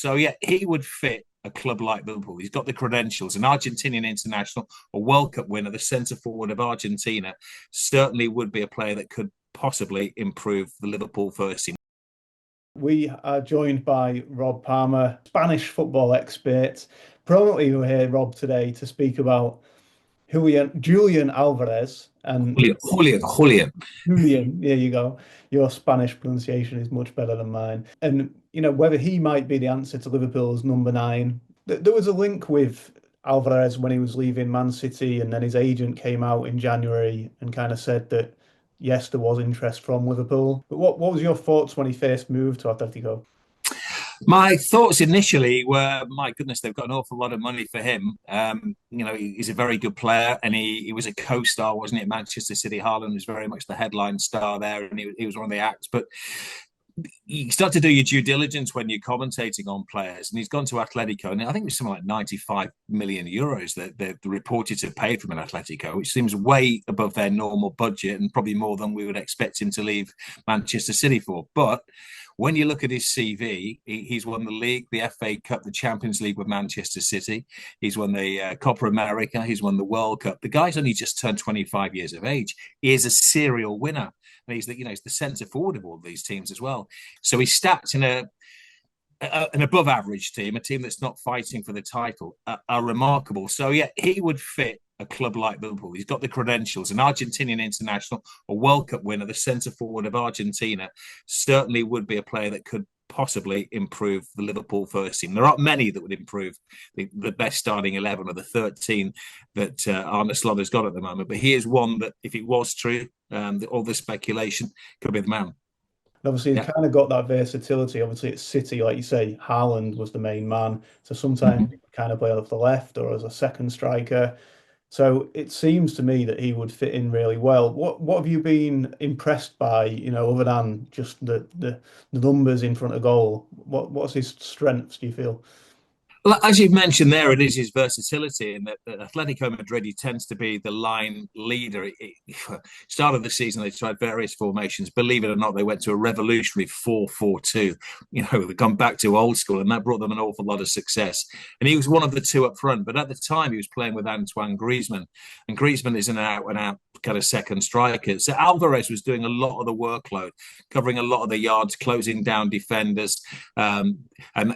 So, yeah, he would fit a club like Liverpool. He's got the credentials, an Argentinian international, a World Cup winner, the centre forward of Argentina, certainly would be a player that could possibly improve the Liverpool first team. We are joined by Rob Palmer, Spanish football expert. Prominently, we're here, Rob, today to speak about Julian Alvarez and Julian. Julian. There you go. Your Spanish pronunciation is much better than mine. And, whether he might be the answer to Liverpool's number nine. There was a link with Alvarez when he was leaving Man City, and then his agent came out in January and kind of said that yes, there was interest from Liverpool. But what was your thoughts when he first moved to Atletico? My thoughts initially were, my goodness, they've got an awful lot of money for him. He's a very good player, and he was a co-star, wasn't it? Manchester City. Haaland was very much the headline star there, and he was one of the acts. But you start to do your due diligence when you're commentating on players, and he's gone to Atletico, and I think it was something like 95 million euros that they're reported to have paid from an Atletico, which seems way above their normal budget and probably more than we would expect him to leave Manchester City for. But when you look at his CV, he's won the league, the FA Cup, the Champions League with Manchester City. He's won the Copa America. He's won the World Cup. The guy's only just turned 25 years of age. He is a serial winner. And he's the centre forward of all of these teams as well. So his stats in an above average team, a team that's not fighting for the title, are remarkable. So, yeah, he would fit a club like Liverpool. He's got the credentials, an Argentinian international, a World Cup winner, the centre forward of Argentina, certainly would be a player that could possibly improve the Liverpool first team. There aren't many that would improve the best starting 11 or the 13 that Arne Slot has got at the moment. But he is one that, if it was true, all the speculation, could be the man. Obviously, he's kind of got that versatility. Obviously, at City, like you say, Haaland was the main man. So sometimes he would kind of play off the left or as a second striker. So it seems to me that he would fit in really well. What have you been impressed by, other than just the numbers in front of goal? What's his strengths, do you feel? Well, as you've mentioned there, it is his versatility, and that Atletico Madrid, he tends to be the line leader. Start of the season, they tried various formations. Believe it or not, they went to a revolutionary 4-4-2. They've gone back to old school, and that brought them an awful lot of success. And he was one of the two up front, but at the time, he was playing with Antoine Griezmann, and Griezmann is an out-and-out kind of second striker. So Alvarez was doing a lot of the workload, covering a lot of the yards, closing down defenders. And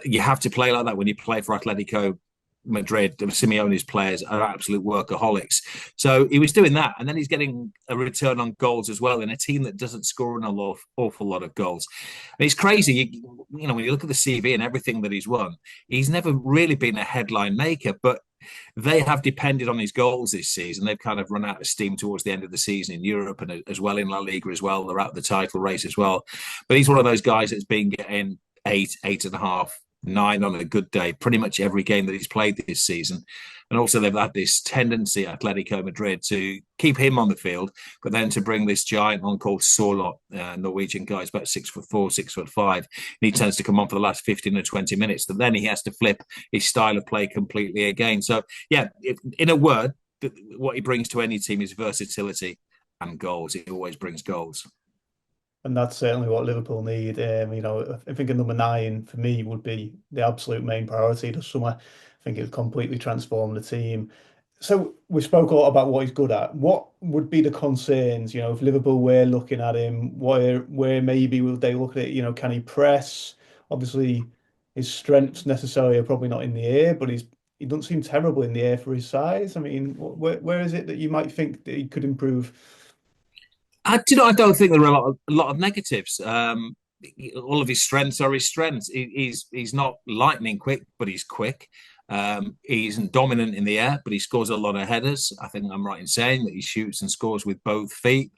you have to play like that when you play for Atletico Madrid. Simeone's players are absolute workaholics. So he was doing that. And then he's getting a return on goals as well in a team that doesn't score an awful lot of goals. And it's crazy. When you look at the CV and everything that he's won, he's never really been a headline maker, but they have depended on his goals this season. They've kind of run out of steam towards the end of the season in Europe and as well in La Liga as well. They're out of the title race as well. But he's one of those guys that's been getting 8.5, 9 on a good day, pretty much every game that he's played this season. And also they've had this tendency at Atletico Madrid to keep him on the field, but then to bring this giant on called Sorloth, Norwegian guy, he's about 6'4", 6'5", and he tends to come on for the last 15 or 20 minutes. But then he has to flip his style of play completely again. So, yeah, in a word, what he brings to any team is versatility and goals. He always brings goals. And that's certainly what Liverpool need. I think a number nine for me would be the absolute main priority this summer. I think it would completely transform the team. So we spoke a lot about what he's good at. What would be the concerns, if Liverpool were looking at him, where maybe would they look at it, can he press? Obviously, his strengths necessarily are probably not in the air, but he doesn't seem terrible in the air for his size. I mean, where is it that you might think that he could improve? I don't think there are a lot of negatives. All of his strengths are his strengths. He's not lightning quick, but he's quick. He isn't dominant in the air, but he scores a lot of headers. I think I'm right in saying that he shoots and scores with both feet.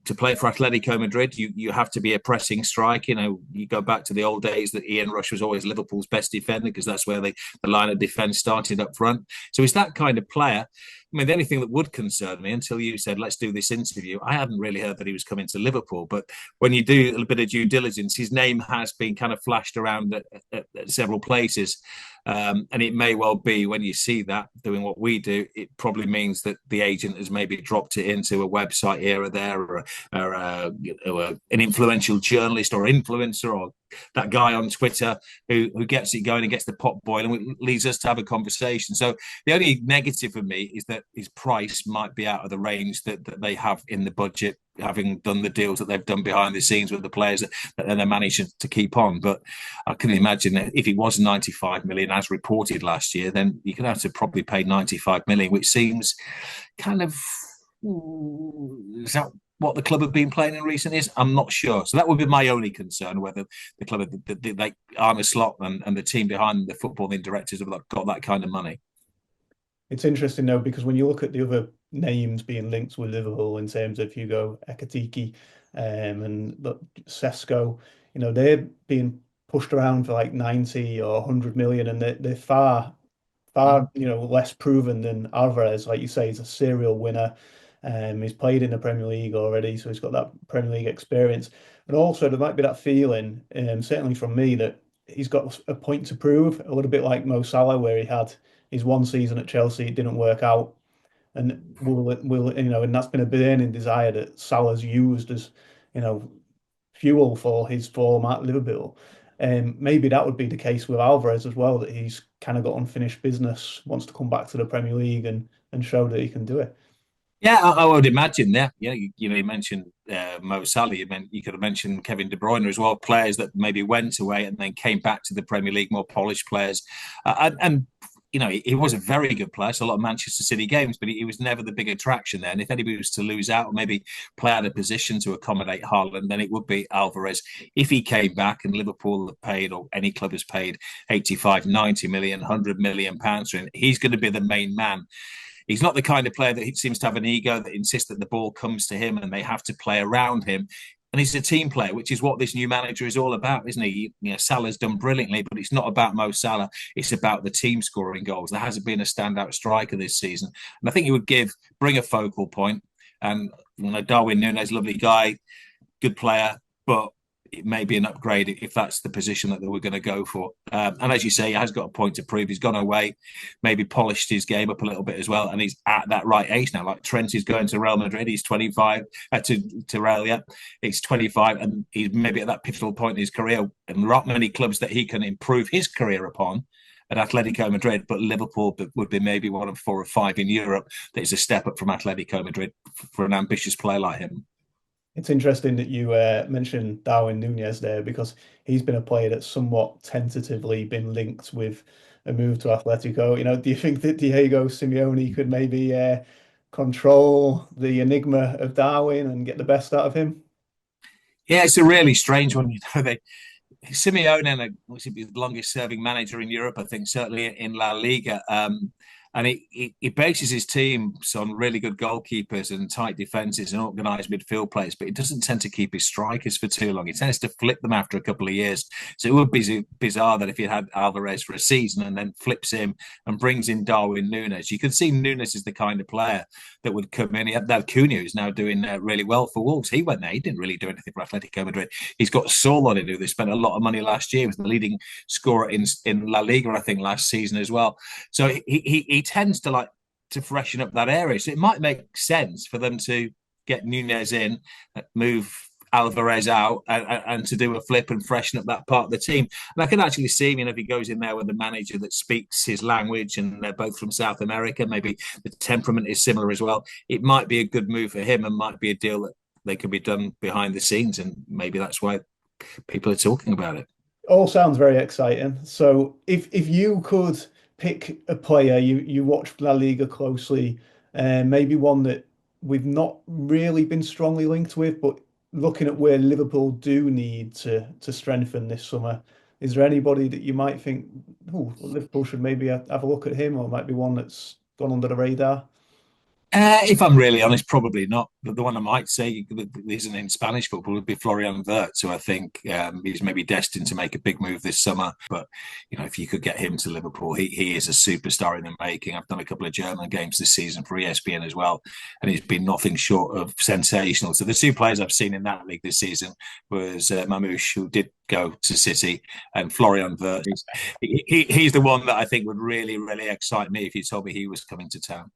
To play for Atletico Madrid, you have to be a pressing strike. You go back to the old days that Ian Rush was always Liverpool's best defender because that's where the line of defence started up front. So he's that kind of player. I mean, the only thing that would concern me until you said, let's do this interview, I hadn't really heard that he was coming to Liverpool. But when you do a bit of due diligence, his name has been kind of flashed around at several places. And it may well be when you see that doing what we do, it probably means that the agent has maybe dropped it into a website here or there, or an influential journalist or influencer, or that guy on Twitter who gets it going and gets the pot boiling, and leads us to have a conversation. So the only negative for me is that his price might be out of the range that they have in the budget, having done the deals that they've done behind the scenes with the players that they managed to keep on. But I can imagine that if it was 95 million as reported last year, then you're going to have to probably pay 95 million, which seems kind of, is that what the club have been playing in recent years? I'm not sure. So that would be my only concern, whether the club, they Arne Slot and the team behind the footballing directors have got that kind of money. It's interesting though, because when you look at the other names being linked with Liverpool in terms of Hugo Ekitike, and Sesko, they're being pushed around for like 90 or 100 million, and they're far, less proven than Alvarez. Like you say, he's a serial winner. He's played in the Premier League already, so he's got that Premier League experience. And also, there might be that feeling, certainly from me, that he's got a point to prove, a little bit like Mo Salah, where he had his one season at Chelsea, it didn't work out, and and that's been a burning desire that Salah's used as, you know, fuel for his form at Liverpool. Maybe that would be the case with Alvarez as well, that he's kind of got unfinished business, wants to come back to the Premier League and show that he can do it. Yeah, I would imagine. Yeah, you mentioned Mo Salah. You could have mentioned Kevin De Bruyne as well. Players that maybe went away and then came back to the Premier League, more polished players. And he was a very good player. So a lot of Manchester City games, but he was never the big attraction there. And if anybody was to lose out or maybe play out of position to accommodate Haaland, then it would be Alvarez. If he came back and Liverpool have paid, or any club has paid 85, 90 million, 100 million pounds for him, he's going to be the main man. He's not the kind of player that seems to have an ego that insists that the ball comes to him and they have to play around him. And he's a team player, which is what this new manager is all about, isn't he? Salah's done brilliantly, but it's not about Mo Salah. It's about the team scoring goals. There hasn't been a standout striker this season. And I think he would bring a focal point. And Darwin Núñez, lovely guy, good player, but it may be an upgrade if that's the position that they were going to go for. And as you say, he has got a point to prove. He's gone away, maybe polished his game up a little bit as well, and he's at that right age now. Like Trent is going to Real Madrid, he's 25, to Real, yeah, he's 25, and he's maybe at that pivotal point in his career. And there aren't many clubs that he can improve his career upon at Atletico Madrid, but Liverpool would be maybe one of 4 or 5 in Europe that is a step up from Atletico Madrid for an ambitious player like him. It's interesting that you mentioned Darwin Núñez there, because he's been a player that's somewhat tentatively been linked with a move to Atletico. Do you think that Diego Simeone could maybe control the enigma of Darwin and get the best out of him? Yeah, it's a really strange one. Simeone, was the longest serving manager in Europe, I think, certainly in La Liga. And he bases his teams on really good goalkeepers and tight defences and organised midfield players, but he doesn't tend to keep his strikers for too long. He tends to flip them after a couple of years. So it would be bizarre that if he had Alvarez for a season and then flips him and brings in Darwin Núñez, you could see Núñez is the kind of player that would come in. He had Cunha, who's now doing really well for Wolves. He went there. He didn't really do anything for Atletico Madrid. He's got Saul on it, who they spent a lot of money last year. He was the leading scorer in La Liga, I think, last season as well. So he tends to freshen up that area. So it might make sense for them to get Núñez in, move Alvarez out, and to do a flip and freshen up that part of the team. And I can actually see him, if he goes in there with a manager that speaks his language and they're both from South America, maybe the temperament is similar as well. It might be a good move for him and might be a deal that they could be done behind the scenes. And maybe that's why people are talking about it. All sounds very exciting. So if you could pick a player, you watch La Liga closely, maybe one that we've not really been strongly linked with, but looking at where Liverpool do need to strengthen this summer, is there anybody that you might think, oh, Liverpool should maybe have a look at him, or might be one that's gone under the radar? If I'm really honest, probably not. But the one I might say that isn't in Spanish football would be Florian Wirtz, who I think is maybe destined to make a big move this summer. But if you could get him to Liverpool, he is a superstar in the making. I've done a couple of German games this season for ESPN as well, and he's been nothing short of sensational. So the two players I've seen in that league this season was Mamouche, who did go to City, and Florian Wirtz. He's the one that I think would really, really excite me if you told me he was coming to town.